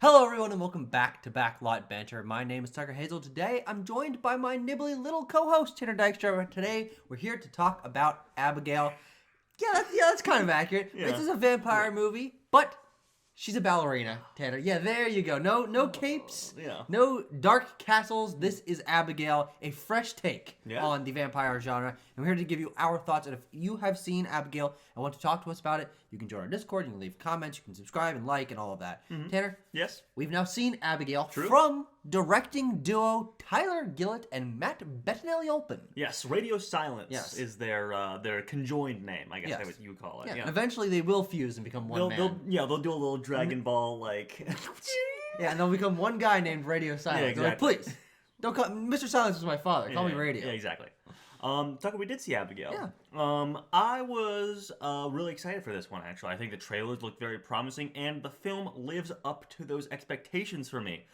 Hello everyone and welcome back to Backlot Banter. My name is Tucker Hazel. Today I'm joined by my nibbly little co-host Tanner Dykstra. Today we're here to talk about Abigail. That's kind of accurate. Yeah. This is a vampire movie, but she's a ballerina, Tanner. Yeah, there you go. No capes, no dark castles. This is Abigail, a fresh take on the vampire genre. And we're here to give you our thoughts. And if you have seen Abigail and want to talk to us about it, you can join our Discord, you can leave comments, you can subscribe and like and all of that. Mm-hmm. Tanner? Yes? We've now seen Abigail from directing duo Tyler Gilett and Matt Betinelli-Olpin. Yes, Radio Silence is their conjoined name, I guess what you would call it. Yeah. Eventually they will fuse and become one man. They'll do a little Dragon Ball, like... yeah, and they'll become one guy named Radio Silence. Yeah, exactly. They're like, please, don't call Mr. Silence is my father. Call me Radio. Yeah, exactly. Tucker, we did see Abigail. Yeah. I was really excited for this one, actually. I think the trailers look very promising, and the film lives up to those expectations for me.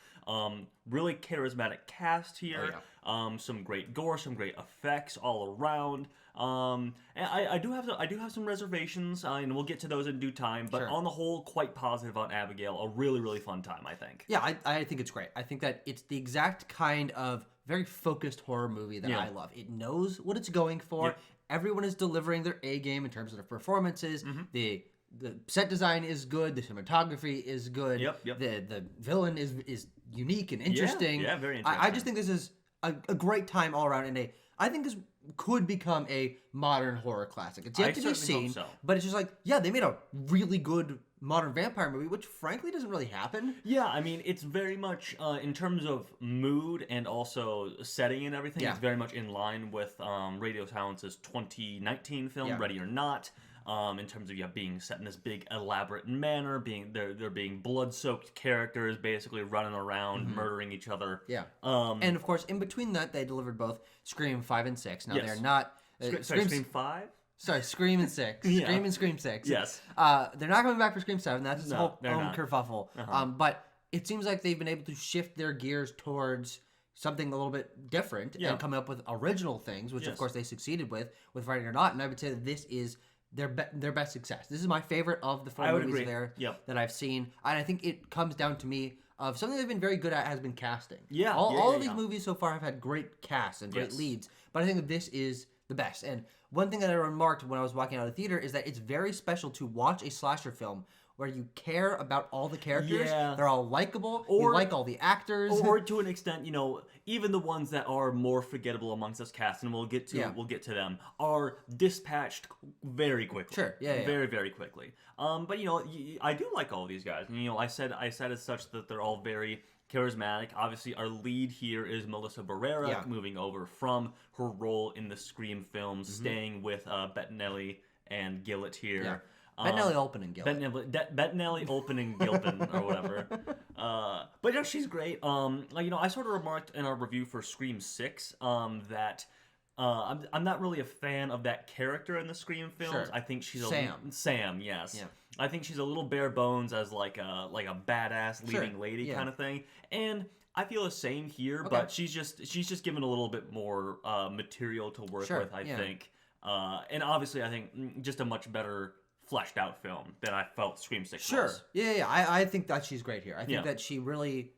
Really charismatic cast here. Oh, yeah. Some great gore, some great effects all around. And I do have some reservations, and we'll get to those in due time. But on the whole, quite positive on Abigail. A really, really fun time, I think. Yeah, I think it's great. I think that it's the exact kind of very focused horror movie that I love. It knows what it's going for. Yep. Everyone is delivering their A game in terms of their performances. The set design is good. The cinematography is good. The villain is unique and interesting. Yeah, very interesting. I just think this is a great time all around, and I think this could become a modern horror classic. It's yet to be seen, but it's just like, they made a really good modern vampire movie, which frankly doesn't really happen. Yeah, I mean, it's very much, in terms of mood and also setting and everything, it's very much in line with Radio Silence's 2019 film, Ready or Not. In terms of being set in this big elaborate manner, there being blood-soaked characters basically running around murdering each other. Yeah. And of course, in between that, they delivered both Scream 5 and 6. Now they're not Scream 5? Sorry, Scream and 6. Scream and Scream 6. Yes. They're not coming back for Scream 7. That's its whole own kerfuffle. But it seems like they've been able to shift their gears towards something a little bit different and come up with original things, which of course they succeeded with Ready or Not. And I would say that this is their best success. This is my favorite of the four movies that I've seen. And I think it comes down to me of something they've been very good at has been casting. All of these movies so far have had great casts and great leads. But I think that this is the best. And one thing that I remarked when I was walking out of the theater is that it's very special to watch a slasher film where you care about all the characters. They're all likable. You like all the actors. Or to an extent, even the ones that are more forgettable amongst this cast, and we'll get to them, are dispatched very quickly. Very, very quickly. But I do like all of these guys. And, I said as such that they're all very charismatic. Obviously, our lead here is Melissa Barrera, moving over from her role in the Scream films, staying with Betinelli and Gilett here. Betinelli-Olpin and Gilett. Betinelli-Olpin and Gilpin or whatever. But she's great. I sort of remarked in our review for Scream 6 that I'm not really a fan of that character in the Scream films. I think she's Sam, yes. Yeah. I think she's a little bare bones as like a badass leading lady kind of thing. And I feel the same here, but she's just given a little bit more material to work with, I think. And obviously, I think just a much better fleshed out film than I felt Scream 6 was. I think that she's great here. I think that she really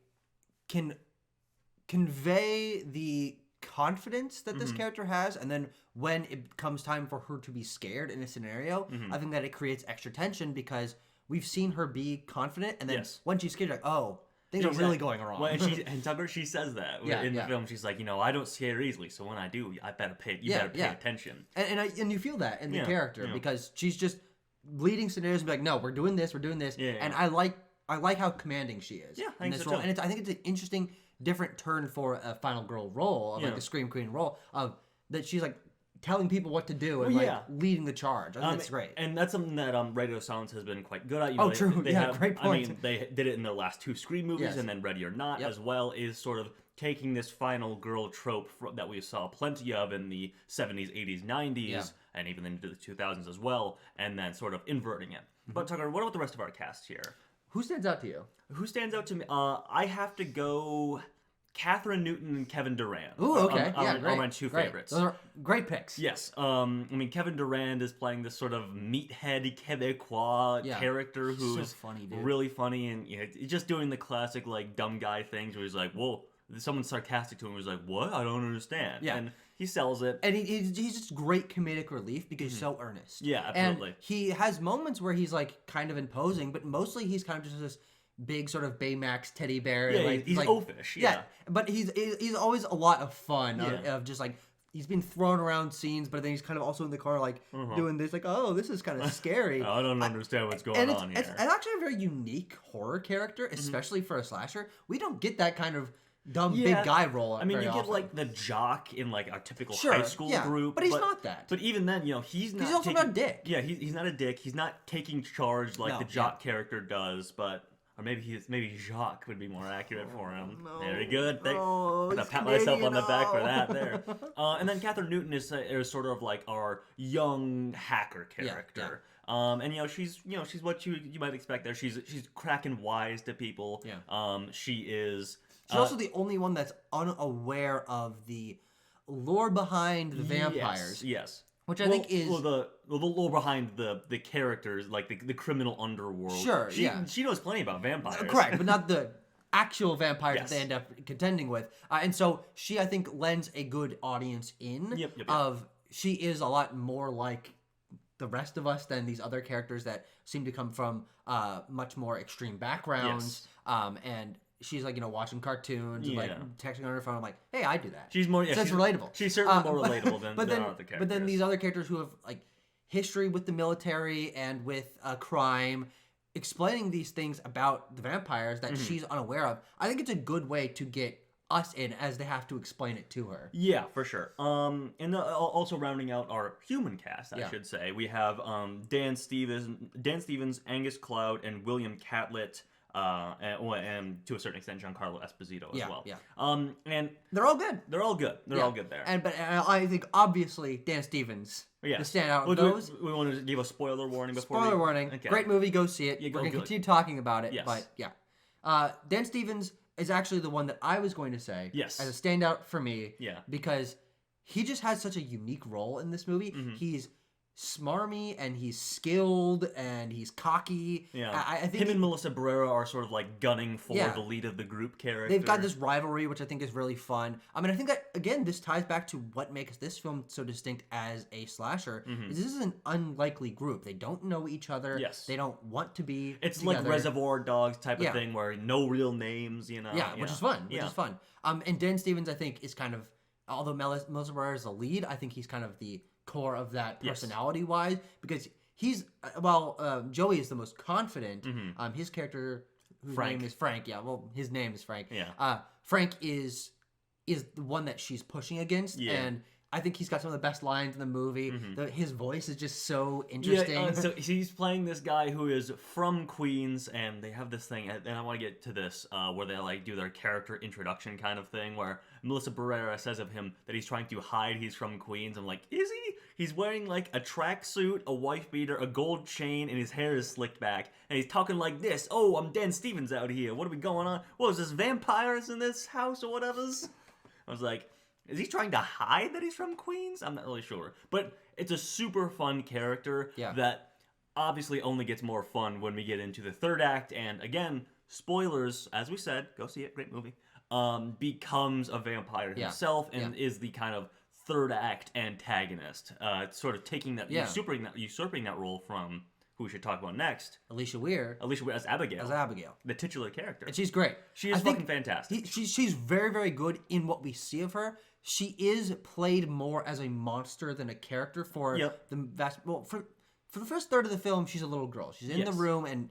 can convey the confidence that this character has, and then when it comes time for her to be scared in a scenario, I think that it creates extra tension because we've seen her be confident, and then when she's scared, you're like, oh, things are really going wrong. Well, and Tucker, she says that in the film. She's like, I don't scare easily, so when I do, I better pay attention. And you feel that in the character because she's just leading scenarios and be like, no, we're doing this. And I like how commanding she is in this role. And I think it's an interesting, different turn for a final girl role of like the Scream Queen role of that she's like telling people what to do and leading the charge. I think that's great. And that's something that Radio Silence has been quite good at. True. They have, great point. I mean, they did it in their last two Scream movies, and then Ready or Not as well, is sort of taking this final girl trope that we saw plenty of in the 70s, 80s, 90s, and even into the 2000s as well, and then sort of inverting it. But Tucker, what about the rest of our cast here? Who stands out to you? Who stands out to me? I have to go Kathryn Newton and Kevin Durand. Ooh, okay. Are my two favorites. Those are great picks. Yes. I mean, Kevin Durand is playing this sort of meathead Quebecois character who's funny, dude. Really funny, and he's just doing the classic like dumb guy things where he's like, "Whoa." Someone's sarcastic to him. He's like, "What? I don't understand." Yeah. And he sells it. And he's just great comedic relief because he's so earnest. Yeah, absolutely. And he has moments where he's like kind of imposing, but mostly he's kind of just this big sort of Baymax teddy bear. Yeah, he's oafish. Yeah. But he's always a lot of fun of just like he's been thrown around scenes, but then he's kind of also in the car like doing this like, oh, this is kind of scary. I don't understand what's going on here. It's actually a very unique horror character, especially for a slasher. We don't get that kind of dumb big guy role. I mean, you get often. like the jock in like a typical high school group, but he's not that. But even then, he's not. He's also not a dick. Yeah, he's not a dick. He's not taking charge like the jock character does. But or maybe Jacques would be more accurate for him. No, Very good. I'm gonna pat myself on the back for that. There. And then Kathryn Newton is sort of like our young hacker character. Yeah. And she's what you might expect there. She's cracking wise to people. Yeah. She is. She's also the only one that's unaware of the lore behind the vampires. Yes. Which I think is the lore behind the characters, like the criminal underworld. Sure. She knows plenty about vampires. Correct, but not the actual vampires that they end up contending with. And so she, I think, lends a good audience in. Yep. Of she is a lot more like the rest of us than these other characters that seem to come from much more extreme backgrounds. Yes. And she's like, watching cartoons and like texting on her phone. I'm like, hey, I do that. She's more, so it's relatable. She's certainly more relatable than other characters. But then these other characters who have like history with the military and with crime, explaining these things about the vampires that she's unaware of. I think it's a good way to get us in as they have to explain it to her. Yeah, for sure. And also rounding out our human cast, I should say, we have Dan Stevens, Angus Cloud, and William Catlett. And to a certain extent, Giancarlo Esposito as well. Yeah. And they're all good. They're all good. They're all good there. And I think obviously Dan Stevens. The standout of those. We want to give a spoiler warning before. Spoiler warning. Okay. Great movie. Go see it. Yeah, We're gonna continue talking about it. Yes. But yeah, Dan Stevens is actually the one that I was going to say. Yes. As a standout for me. Yeah. Because he just has such a unique role in this movie. He's smarmy and he's skilled and he's cocky. Yeah, I think him and Melissa Barrera are sort of like gunning for the lead of the group character. They've got this rivalry, which I think is really fun. I mean, I think that again, this ties back to what makes this film so distinct as a slasher. Is this is an unlikely group. They don't know each other. Yes, they don't want to be. It's together. like Reservoir Dogs type of thing, where no real names. Yeah, which is fun. Which is fun. And Dan Stevens, I think, is kind of, although Melissa Barrera is the lead, I think he's kind of the core of that personality-wise, because he's Joey is the most confident. His character, whose name is Frank. Yeah, well, his name is Frank. Yeah. Frank is the one that she's pushing against, and I think he's got some of the best lines in the movie. His voice is just so interesting. Yeah, so he's playing this guy who is from Queens, and they have this thing, and I want to get to this, where they like do their character introduction kind of thing, where Melissa Barrera says of him that he's trying to hide he's from Queens. I'm like, is he? He's wearing like a tracksuit, a wife beater, a gold chain, and his hair is slicked back, and he's talking like this. Oh, I'm Dan Stevens out here. What are we going on? What is this, vampires in this house or whatever's? I was like, is he trying to hide that he's from Queens? I'm not really sure. But it's a super fun character that obviously only gets more fun when we get into the third act. And again, spoilers, as we said, go see it, great movie, becomes a vampire himself and is the kind of third act antagonist. Sort of taking that, usurping that role from who we should talk about next. Alisha Weir as Abigail. As Abigail. The titular character. And she's great. She is fucking fantastic. She's very, very good in what we see of her. She is played more as a monster than a character for the vast... Well, for the first third of the film, she's a little girl. She's in the room, and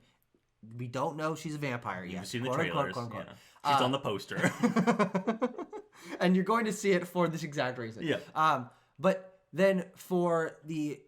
we don't know she's a vampire yet. You've seen the trailers. She's on the poster. And you're going to see it for this exact reason. Yeah. But then for the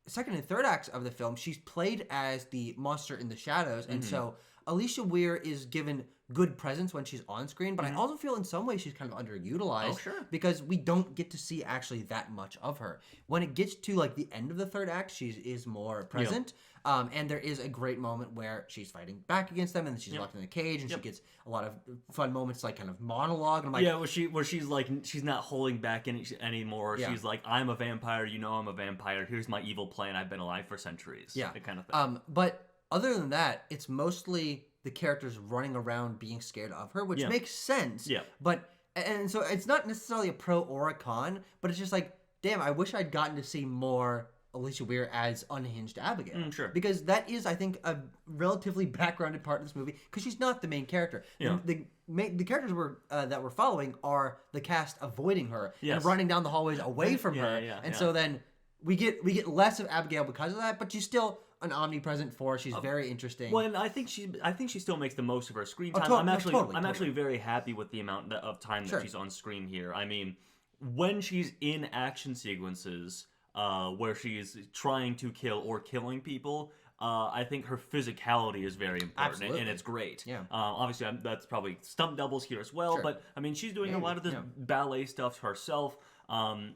second and third acts of the film, she's played as the monster in the shadows, and so Alisha Weir is given good presence when she's on screen, but I also feel in some ways she's kind of underutilized because we don't get to see actually that much of her. When it gets to like the end of the third act, she is more present. And there is a great moment where she's fighting back against them, and then she's locked in a cage, and she gets a lot of fun moments, like kind of monologue. And I'm like, where she's like, she's not holding back anymore. Yeah. She's like, I'm a vampire, you know I'm a vampire. Here's my evil plan. I've been alive for centuries. Yeah, that kind of thing. But other than that, it's mostly the characters running around being scared of her, which makes sense. Yeah. And so it's not necessarily a pro or a con, but it's just like, damn, I wish I'd gotten to see more Alisha Weir as unhinged Abigail. Sure. Because that is, I think, a relatively backgrounded part of this movie, because she's not the main character. Yeah. The characters that we're following are the cast avoiding her and running down the hallways away from her. And so then we get less of Abigail because of that, but she's still an omnipresent force. She's very interesting. Well, and I think she still makes the most of her screen time. I'm actually very happy with the amount of time that she's on screen here. I mean, when she's in action sequences, where she's trying to kill or killing people, I think her physicality is very important, and it's great. Yeah. Obviously, that's probably stunt doubles here as well, but I mean, she's doing a lot of this ballet stuff herself,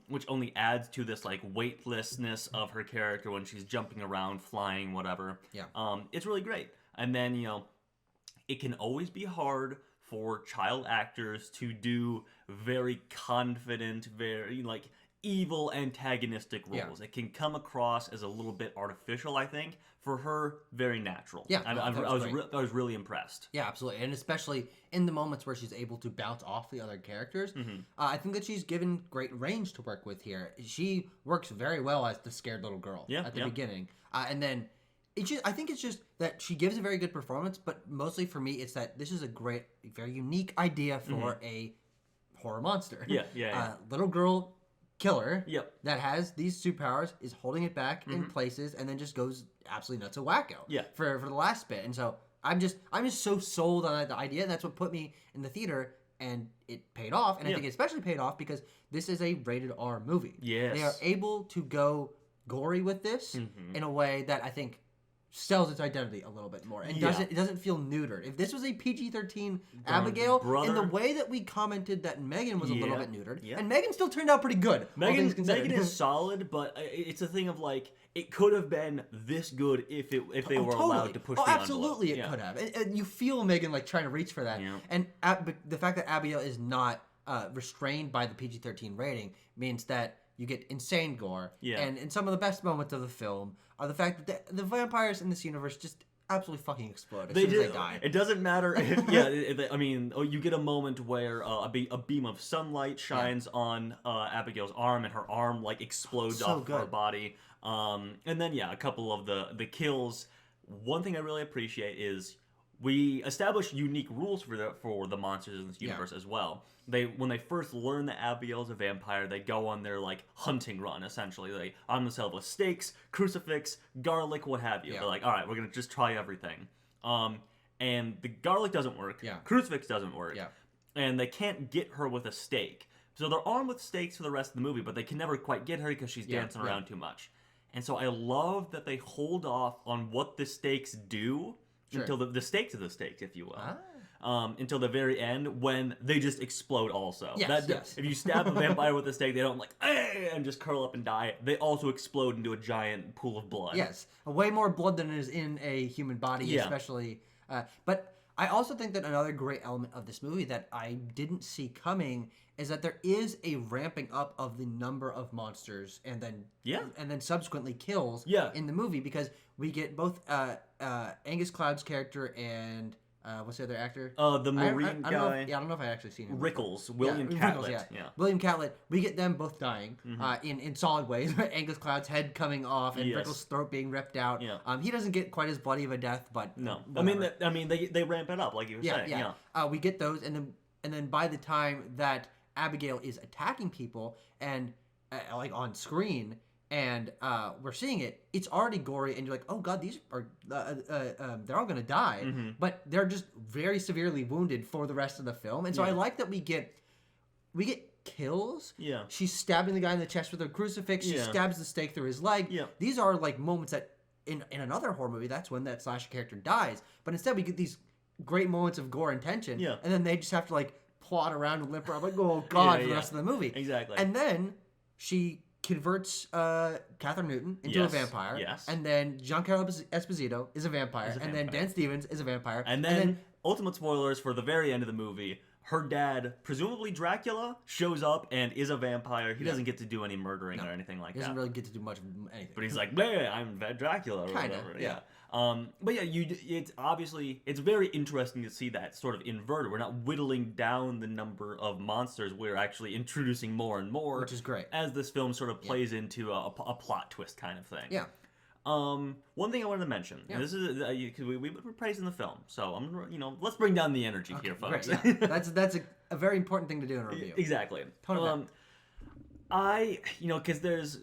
which only adds to this like weightlessness of her character when she's jumping around, flying, whatever. Yeah. It's really great. And then it can always be hard for child actors to do very confident, very like evil antagonistic roles. It can come across as a little bit artificial, I think. For her, very natural. Yeah, I was really impressed. Yeah, absolutely, and especially in the moments where she's able to bounce off the other characters. I think that she's given great range to work with here. She works very well as the scared little girl at the beginning, and then I think it's just that she gives a very good performance. But mostly for me, it's that this is a great, very unique idea for a horror monster. Little girl killer that has these superpowers is holding it back in places and then just goes absolutely nuts, a wacko for the last bit. And so I'm just so sold on the idea, and that's what put me in the theater, and it paid off. And I think it especially paid off because this is a rated R movie. They are able to go gory with this in a way that I think sells its identity a little bit more. It doesn't feel neutered. If this was a PG-13 Abigail, in the way that we commented that Megan was a little bit neutered, and Megan still turned out pretty good. Megan is solid, but it's a thing of like, it could have been this good if they were allowed to push the envelope. Absolutely it could have. And you feel Megan like trying to reach for that. And the fact that Abigail is not restrained by the PG-13 rating means that you get insane gore. And some of the best moments of the film are the fact that the vampires in this universe just absolutely fucking explode as soon as they die. It doesn't matter. I mean, you get a moment where a beam of sunlight shines on Abigail's arm, and her arm like explodes off her body. And then a couple of the kills. One thing I really appreciate is we establish unique rules for the monsters in this universe as well. When they first learn that Abigail's a vampire, they go on their like hunting run, essentially. They arm themselves with stakes, crucifix, garlic, what have you. They're like, all right, we're gonna just try everything. And the garlic doesn't work. Crucifix doesn't work. And they can't get her with a stake. So they're armed with stakes for the rest of the movie, but they can never quite get her because she's dancing around too much. And so I love that they hold off on what the stakes do until the stakes of the stakes, if you will. Until the very end, when they just explode also. If you stab a vampire with a stake, they don't like, and just curl up and die. They also explode into a giant pool of blood. Yes, way more blood than is in a human body, especially. But I also think that another great element of this movie that I didn't see coming is that there is a ramping up of the number of monsters and then subsequently kills in the movie, because we get both Angus Cloud's character and what's the other actor? The Marine guy. I don't know if I actually seen him. William Catlett. William Catlett. We get them both dying in solid ways. Angus Cloud's head coming off and Rickles' throat being ripped out. He doesn't get quite as bloody of a death, but no. I mean, they ramp it up like you were saying. We get those, and then by the time that Abigail is attacking people and like on screen, and we're seeing it, it's already gory, and you're like, oh god, these are they're all gonna die, but they're just very severely wounded for the rest of the film. And so I like that we get kills. She's stabbing the guy in the chest with a crucifix. She stabs the stake through his leg. These are like moments that in another horror movie, that's when that slasher character dies, but instead we get these great moments of gore and tension. Yeah. And then they just have to like plod around and limp around like, oh god, for the rest of the movie. Exactly. And then she converts Kathryn Newton into a vampire. Yes. And then Giancarlo Esposito is a vampire. And then Dan Stevens is a vampire. And then ultimate spoilers for the very end of the movie. Her dad, presumably Dracula, shows up and is a vampire. He doesn't get to do any murdering or anything like that. He doesn't really get to do much of anything. But he's like, "Bleh, I'm Dracula," or whatever. Yeah. But yeah, it's obviously, it's very interesting to see that sort of inverted. We're not whittling down the number of monsters. We're actually introducing more and more. Which is great. As this film sort of plays into a plot twist kind of thing. Yeah. One thing I wanted to mention, and this is because we were praising the film, so let's bring down the energy here, folks. Great, yeah. That's a very important thing to do in a review. Exactly. Because there's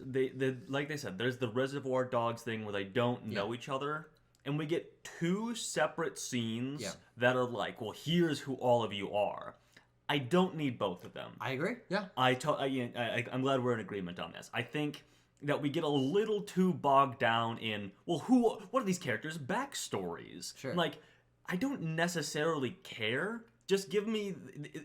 like they said, there's the Reservoir Dogs thing where they don't know each other, and we get two separate scenes that are like, well, here's who all of you are. I don't need both of them. I agree. Yeah. I'm glad we're in agreement on this. I think that we get a little too bogged down in, well, what are these characters' backstories? Sure. Like, I don't necessarily care. Just give me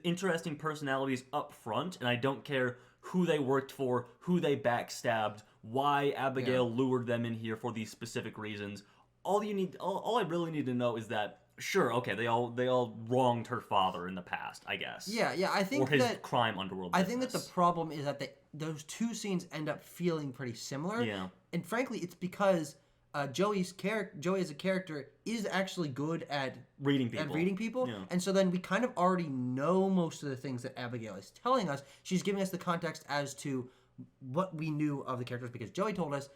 interesting personalities up front, and I don't care who they worked for, who they backstabbed, why Abigail lured them in here for these specific reasons. All I really need to know is that, sure, okay, they all wronged her father in the past, I guess. Yeah, I think or his crime underworld business. I think that the problem is that those two scenes end up feeling pretty similar. Yeah. And frankly, it's because Joey as a character is actually good at reading people. Yeah. And so then we kind of already know most of the things that Abigail is telling us. She's giving us the context as to what we knew of the characters because Joey told us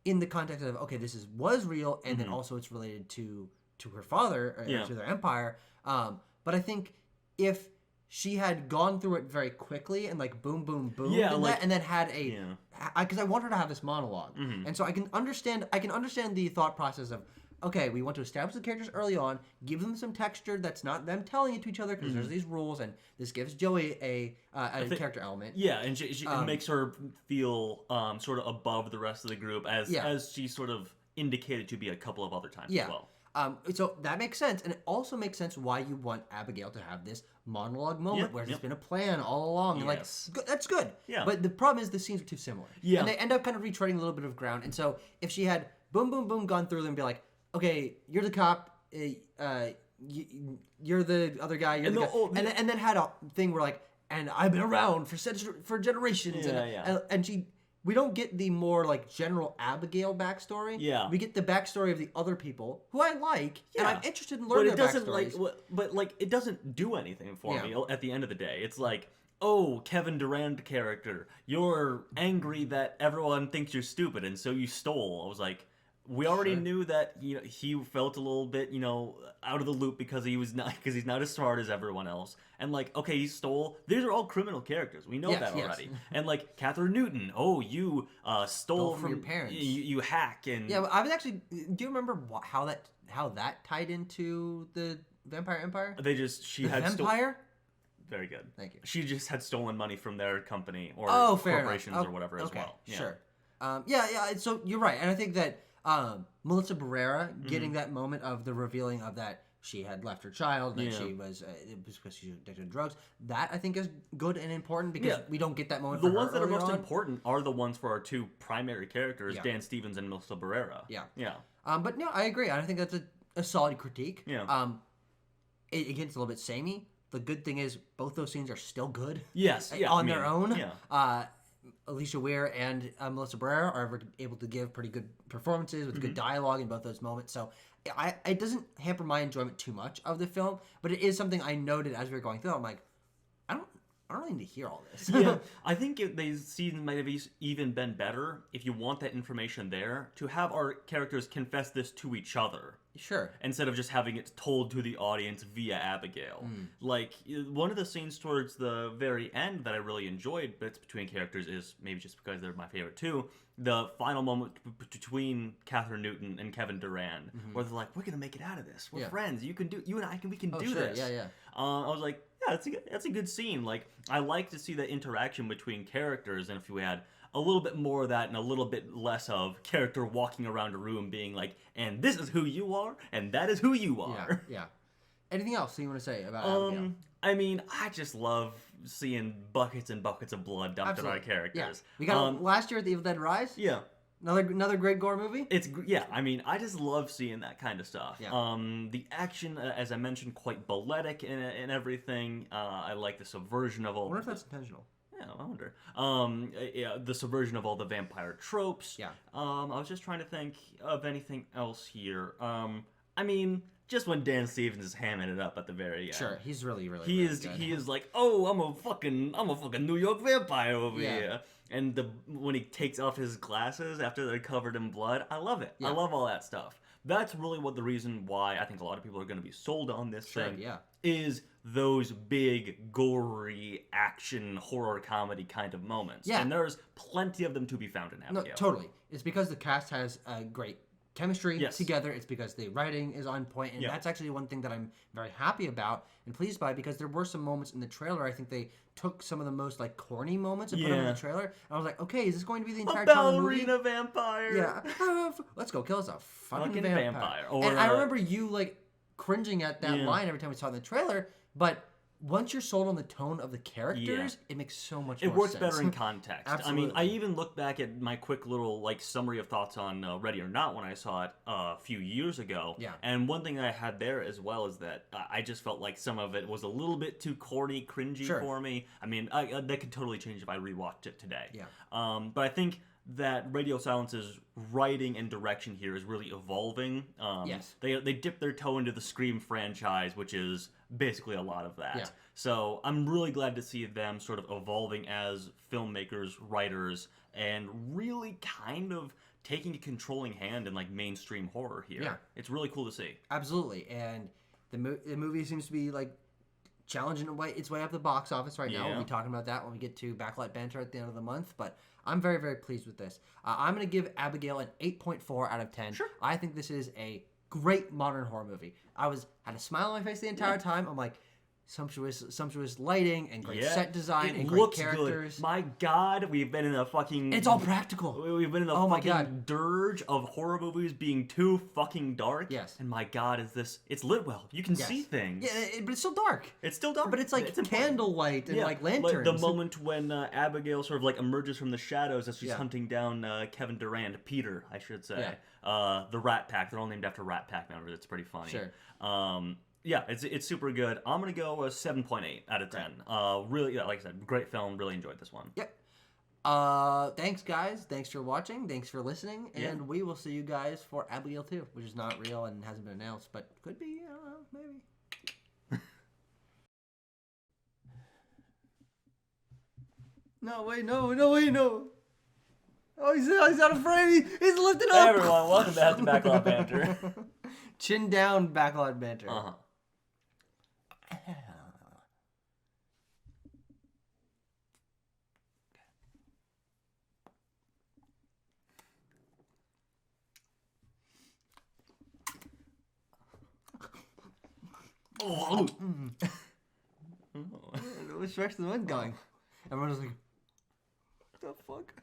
in the context of, okay, this was real, and then also it's related to her father, or to their empire. But I think if she had gone through it very quickly and like boom, boom, boom, and then had because I want her to have this monologue, and so I can understand the thought process of, okay, we want to establish the characters early on, give them some texture that's not them telling it to each other because there's these rules, and this gives Joey a character element. Yeah, and she makes her feel sort of above the rest of the group as she sort of indicated to be a couple of other times as well. So that makes sense, and it also makes sense why you want Abigail to have this monologue moment where there's been a plan all along. And that's good. Yeah. But the problem is the scenes are too similar. Yeah. And they end up kind of retreading a little bit of ground. And so if she had boom, boom, boom gone through them and be like, okay, you're the cop, you're the other guy, you're the guy. And then had a thing where like, and I've been around for generations. And we don't get the more like general Abigail backstory. Yeah, we get the backstory of the other people who I like, and I'm interested in learning their backstories. But it doesn't do anything for me at the end of the day. It's like, oh, Kevin Durand character, you're angry that everyone thinks you're stupid, and so you stole. I was like, we already knew that he felt a little bit out of the loop because he's not as smart as everyone else, and like, okay, he stole. These are all criminal characters. We know that already. And like Kathryn Newton, oh, you stole from your parents. You hack and I was actually. Do you remember how that tied into the Vampire Empire? She had Vampire. Very good. Thank you. She just had stolen money from their company or corporations or whatever as well. Yeah. Sure. So you're right, and I think that. Melissa Barrera getting that moment of the revealing of that she had left her child and that she was it was because she was addicted to drugs. That I think is good and important because we don't get that moment. The ones that are most important are the ones for our two primary characters, Dan Stevens and Melissa Barrera. Yeah. But no, I agree. I think that's a solid critique. Yeah. It gets a little bit samey. The good thing is both those scenes are still good. Yes. Yeah. On their own. Yeah. Alisha Weir and Melissa Barrera are able to give pretty good performances with good dialogue in both those moments. So it doesn't hamper my enjoyment too much of the film, but it is something I noted as we were going through. I'm like, I don't really need to hear all this. Yeah, I think these seasons might have even been better if you want that information there to have our characters confess this to each other. Sure. Instead of just having it told to the audience via Abigail. Like, one of the scenes towards the very end that I really enjoyed, but it's between characters, is maybe just because they're my favorite too, the final moment between Kathryn Newton and Kevin Durand, where they're like, we're going to make it out of this. We're friends. You and I we can do this. Yeah. I was like, yeah, that's a good scene. Like, I like to see that interaction between characters, and if we had a little bit more of that and a little bit less of character walking around a room being like, and this is who you are, and that is who you are. Yeah. Anything else you want to say about Abigail? I mean, I just love seeing buckets and buckets of blood dumped on our characters. Yeah. We got last year at the Evil Dead Rise. Yeah. Another great gore movie. I mean, I just love seeing that kind of stuff. Yeah. The action, as I mentioned, quite balletic and everything. I like the subversion of all. I wonder if that's intentional. Yeah, I wonder. The subversion of all the vampire tropes. Yeah. I was just trying to think of anything else here. I mean, just when Dan Stevens is hamming it up at the very end. Sure, he's really good. He is like, oh, I'm a fucking New York vampire over here. And when he takes off his glasses after they're covered in blood, I love it. Yeah. I love all that stuff. That's really the reason why I think a lot of people are going to be sold on this thing. Yeah. Is those big, gory, action, horror comedy kind of moments. Yeah. And there's plenty of them to be found in Abigail. No, totally. It's because the cast has a great chemistry together. It's because the writing is on point, and that's actually one thing that I'm very happy about and pleased by, because there were some moments in the trailer. I think they took some of the most like corny moments and put them in the trailer, and I was like, okay, is this going to be the entire time of the movie? Ballerina vampire. Yeah, let's go kill us a fucking vampire. And I remember you like cringing at that line every time we saw it in the trailer, but once you're sold on the tone of the characters, it makes so much more sense. It works better in context. Absolutely. I mean, I even look back at my quick little like summary of thoughts on Ready or Not when I saw it a few years ago. Yeah. And one thing I had there as well is that I just felt like some of it was a little bit too corny, cringy for me. I mean, that could totally change if I rewatched it today. Yeah. But I think that Radio Silence's writing and direction here is really evolving. Yes. They dip their toe into the Scream franchise, which is basically a lot of that. Yeah. So I'm really glad to see them sort of evolving as filmmakers, writers, and really kind of taking a controlling hand in like mainstream horror here. Yeah. It's really cool to see. Absolutely. And the movie seems to be like challenging its way up the box office right now. We'll be talking about that when we get to Backlight Banter at the end of the month, but I'm very, very pleased with this. I'm going to give Abigail an 8.4 out of 10. Sure. I think this is a great modern horror movie. I had a smile on my face the entire time. I'm like, sumptuous lighting and great set design and great characters. Good. My God, we've been in a fucking... It's all practical. We've been in a fucking dirge of horror movies being too fucking dark. Yes. And my God, it's lit well. You can see things. Yeah, but it's still dark. It's still dark. But it's like candlelight and like lanterns. Like the moment when Abigail sort of like emerges from the shadows as she's hunting down Kevin Durand, Peter, I should say. Yeah. The Rat Pack. They're all named after Rat Pack members. It's pretty funny. Sure. Yeah, it's super good. I'm going to go a 7.8 out of 10. Really, like I said, great film. Really enjoyed this one. Yep. Thanks, guys. Thanks for watching. Thanks for listening. And we will see you guys for Abigail 2, which is not real and hasn't been announced, but could be. I don't know. Maybe. No. Oh, he's not afraid. He's lifted up. Hey, everyone. Welcome back to Backlot Banter. Chin down, Backlot Banter. Uh-huh. Oh. Where's the wind going? Everyone's like, what the fuck?